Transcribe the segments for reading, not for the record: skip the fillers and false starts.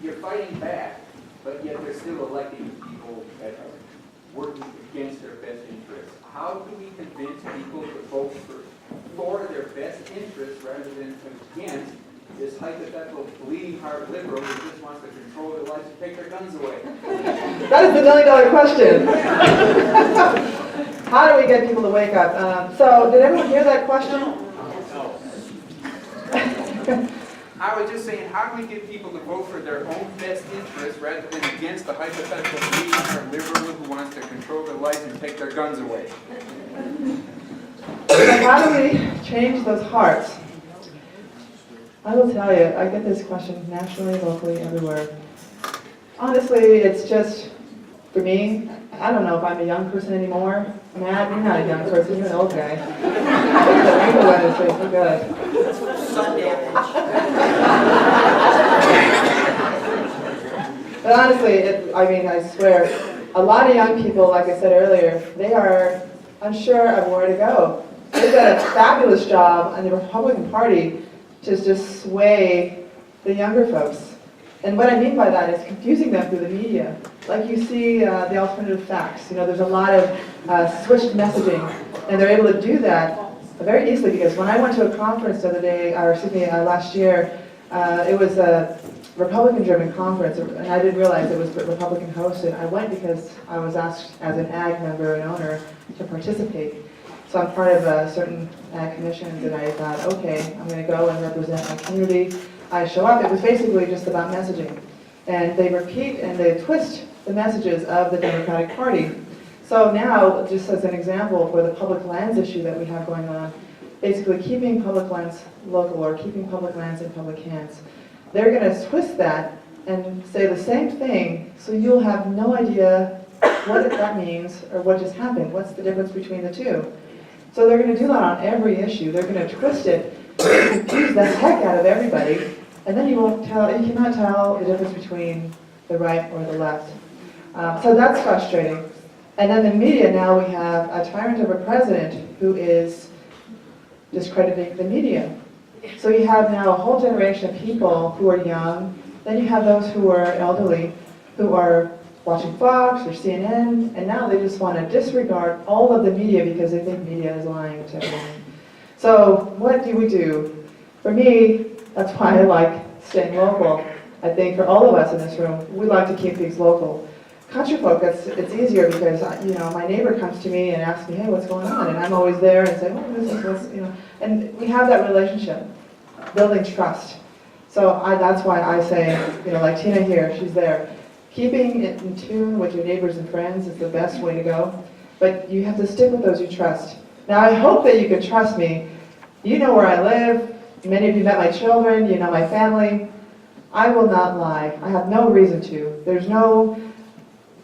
you're fighting back, but yet they're still electing people that are working against their best interests. How do we convince people to vote for their best interests rather than against this hypothetical bleeding heart liberal who just wants to control their lives and take their guns away? That is the million-dollar question. How do we get people to wake up? So, did everyone hear that question? No. I was just saying, how do we get people to vote for their own best interests rather than against the hypothetical bleeding heart liberal who wants to control their lives and take their guns away? So how do we change those hearts? I will tell you, I get this question nationally, locally, everywhere. Honestly, it's just, for me, I don't know if I'm a young person anymore. Matt, you're not a young person, you're an old guy. We're good. Sun damage. But honestly, I swear, a lot of young people, like I said earlier, they are unsure of where to go. They've done a fabulous job on the Republican Party to just sway the younger folks. And what I mean by that is confusing them through the media. Like you see the alternative facts. There's a lot of switched messaging, and they're able to do that very easily because when I went to a conference the other day, last year, it was a Republican-driven conference, and I didn't realize it was Republican hosted. I went because I was asked as an ag member and owner to participate. So I'm part of certain ag commissions, and I thought, okay, I'm going to go and represent my community. I show up. It was basically just about messaging. And they repeat and they twist the messages of the Democratic Party. So now, just as an example for the public lands issue that we have going on, basically keeping public lands local or keeping public lands in public hands, they're going to twist that and say the same thing, so you'll have no idea what that means or what just happened. What's the difference between the two? So they're going to do that on every issue. They're going to twist it, confuse the heck out of everybody, and then you cannot tell the difference between the right or the left. So that's frustrating. And then the media, now we have a tyrant of a president who is discrediting the media. So you have now a whole generation of people who are young, then you have those who are elderly, who are watching Fox or CNN, and now they just want to disregard all of the media because they think media is lying to everyone. So what do we do? For me, that's why I like staying local. I think for all of us in this room, we like to keep things local. Country folk, it's easier because my neighbor comes to me and asks me, hey, what's going on? And I'm always there and say, oh, this is what's, and we have that relationship, building trust. So that's why I say, like Tina here, she's there. Keeping it in tune with your neighbors and friends is the best way to go, but you have to stick with those you trust. Now, I hope that you can trust me. You know where I live. Many of you met my children. You know my family. I will not lie. I have no reason to. There's no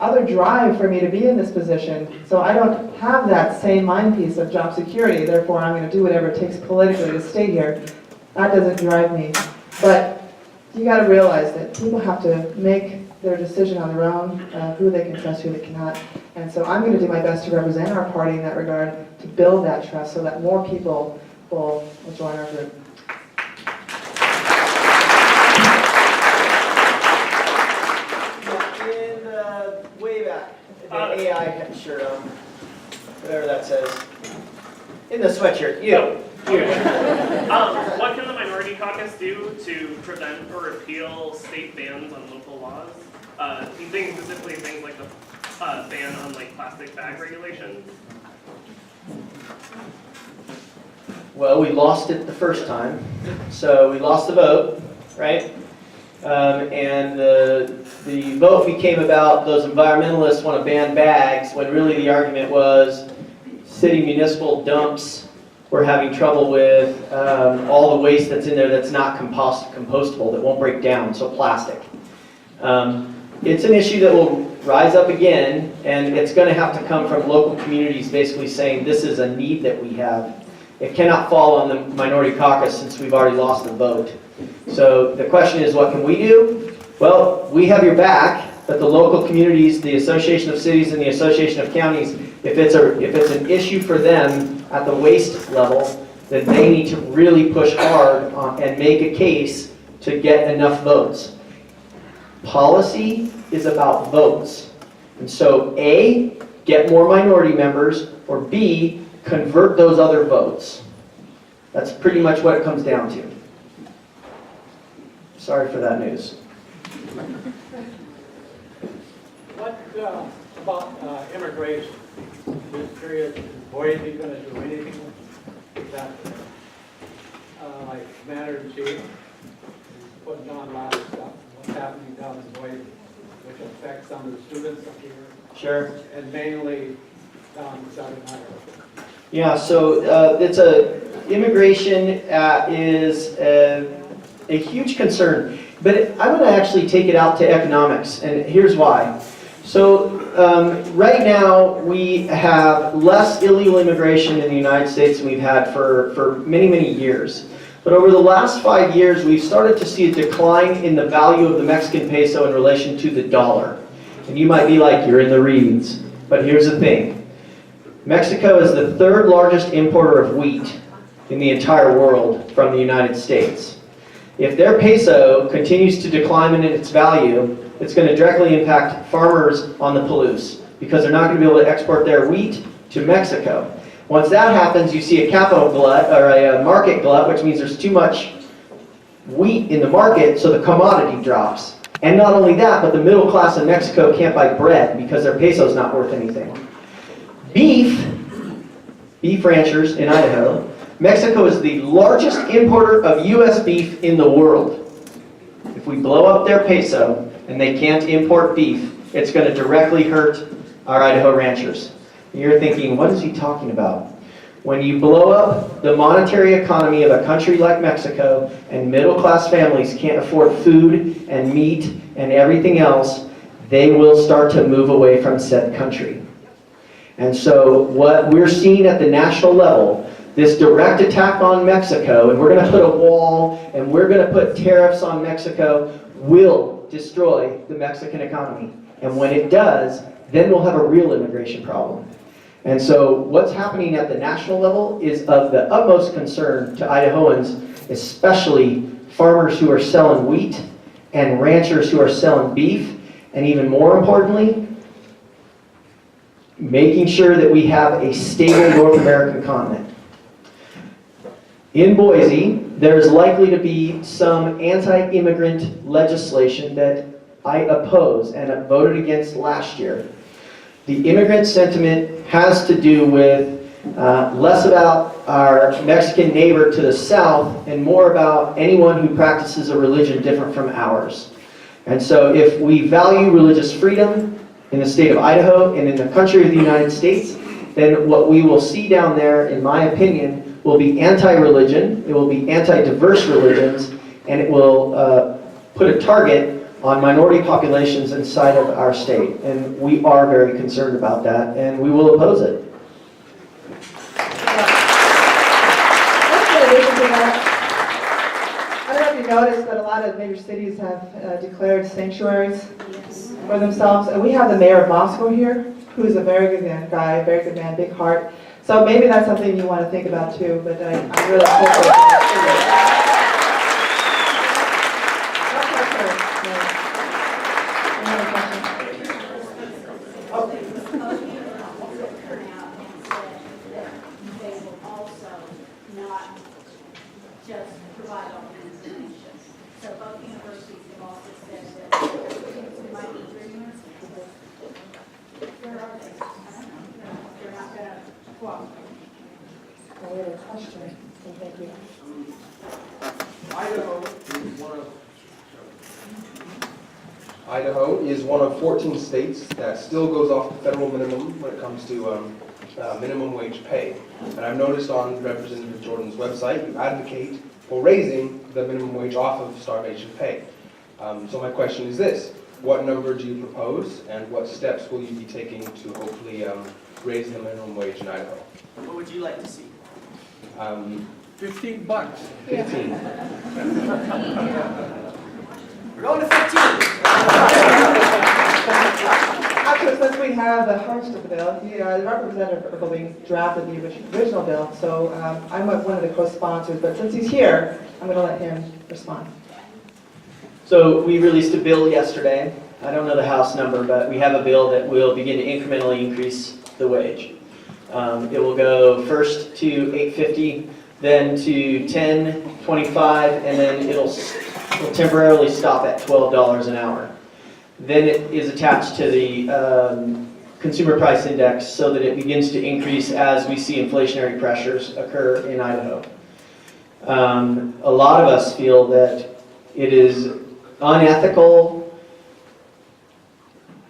other drive for me to be in this position, so I don't have that same mind piece of job security. Therefore, I'm going to do whatever it takes politically to stay here. That doesn't drive me. But you got to realize that people have to make their decision on their own, who they can trust, who they cannot. And so I'm going to do my best to represent our party in that regard, to build that trust so that more people will join our group. In the way back, the AI shirt on, whatever that says. In the sweatshirt, you. What can the Minority Caucus do to prevent or repeal state bans on local laws? Thinking specifically things like the ban on plastic bag regulations. Well, we lost it the first time, so we lost the vote, right? And the vote became about those environmentalists want to ban bags, when really the argument was city municipal dumps were having trouble with all the waste that's in there that's not compostable, that won't break down, so plastic. It's an issue that will rise up again, and it's going to have to come from local communities basically saying this is a need that we have. It cannot fall on the Minority Caucus since we've already lost the vote. So the question is, what can we do? Well, we have your back, but the local communities, the Association of Cities and the Association of Counties, if it's an issue for them at the waste level, then they need to really push hard and make a case to get enough votes. Policy is about votes. And so A, get more minority members, or B, convert those other votes. That's pretty much what it comes down to. Sorry for that news. What about immigration? Just curious, is Boise going to do anything with that? Like Commander-in-Chief is putting on a lot of stuff. What's happening down in Boise, which affects some of the students up here, Sure. and mainly down in southern Idaho. Yeah, so immigration is a huge concern, but I'm going to actually take it out to economics, and here's why. So right now we have less illegal immigration in the United States than we've had for many, many years. But over the last 5 years, we've started to see a decline in the value of the Mexican peso in relation to the dollar. And you might be like, you're in the reeds. But here's the thing. Mexico is the third largest importer of wheat in the entire world from the United States. If their peso continues to decline in its value, it's going to directly impact farmers on the Palouse because they're not going to be able to export their wheat to Mexico. Once that happens, you see a capital glut, or a market glut, which means there's too much wheat in the market, so the commodity drops. And not only that, but the middle class in Mexico can't buy bread because their peso is not worth anything. Beef ranchers in Idaho, Mexico is the largest importer of U.S. beef in the world. If we blow up their peso and they can't import beef, it's going to directly hurt our Idaho ranchers. You're thinking, what is he talking about? When you blow up the monetary economy of a country like Mexico and middle-class families can't afford food and meat and everything else, they will start to move away from said country. And so what we're seeing at the national level, this direct attack on Mexico, and we're going to put a wall and we're going to put tariffs on Mexico, will destroy the Mexican economy. And when it does, then we'll have a real immigration problem. And so what's happening at the national level is of the utmost concern to Idahoans, especially farmers who are selling wheat and ranchers who are selling beef, and even more importantly, making sure that we have a stable North American continent. In Boise, there's likely to be some anti-immigrant legislation that I oppose and have voted against last year. The immigrant sentiment has to do with less about our Mexican neighbor to the south and more about anyone who practices a religion different from ours. And so if we value religious freedom in the state of Idaho and in the country of the United States, then what we will see down there, in my opinion, will be anti-religion, it will be anti-diverse religions, and it will put a target on minority populations inside of our state. And we are very concerned about that, and we will oppose it. I don't know if you noticed, but a lot of major cities have declared sanctuaries for themselves. And we have the mayor of Moscow here, who's a very good guy, very good man, big heart. So maybe that's something you want to think about too, but I'm really hopeful. Idaho is one of 14 states that still goes off the federal minimum when it comes to minimum wage pay. And I've noticed on Representative Jordan's website, you advocate for raising the minimum wage off of starvation pay. So my question is this: what number do you propose, and what steps will you be taking to hopefully raise the minimum wage in Idaho? What would you like to see? $15. 15. We're going to 15. Actually, since we have the host of the bill, the Representative Erbeling drafted the original bill, so I'm one of the co-sponsors, but since he's here, I'm going to let him respond. So we released a bill yesterday. I don't know the House number, but we have a bill that will begin to incrementally increase the wage. It will go first to $8.50, then to $10.25, and then it'll temporarily stop at $12 an hour. Then it is attached to the consumer price index so that it begins to increase as we see inflationary pressures occur in Idaho. A lot of us feel that it is unethical,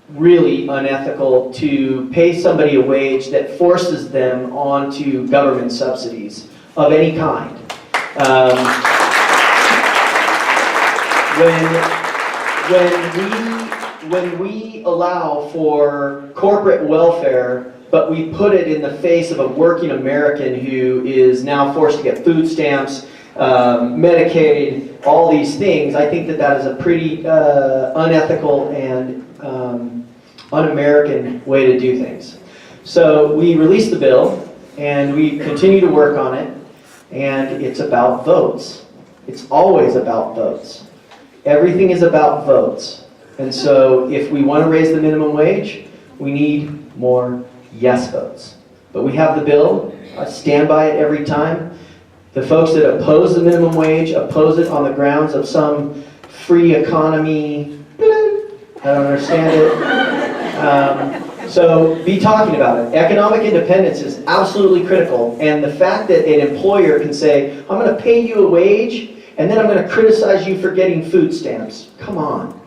really unethical, to pay somebody a wage that forces them onto government subsidies of any kind. When we allow for corporate welfare, but we put it in the face of a working American who is now forced to get food stamps, Medicaid, all these things, I think that that is a pretty unethical and un-American way to do things. So we released the bill, and we continue to work on it, and it's about votes. It's always about votes. Everything is about votes. And so if we want to raise the minimum wage, we need more yes votes. But we have the bill. I stand by it every time. The folks that oppose the minimum wage oppose it on the grounds of some free economy. I don't understand it. So be talking about it. Economic independence is absolutely critical. And the fact that an employer can say, I'm going to pay you a wage, and then I'm going to criticize you for getting food stamps. Come on.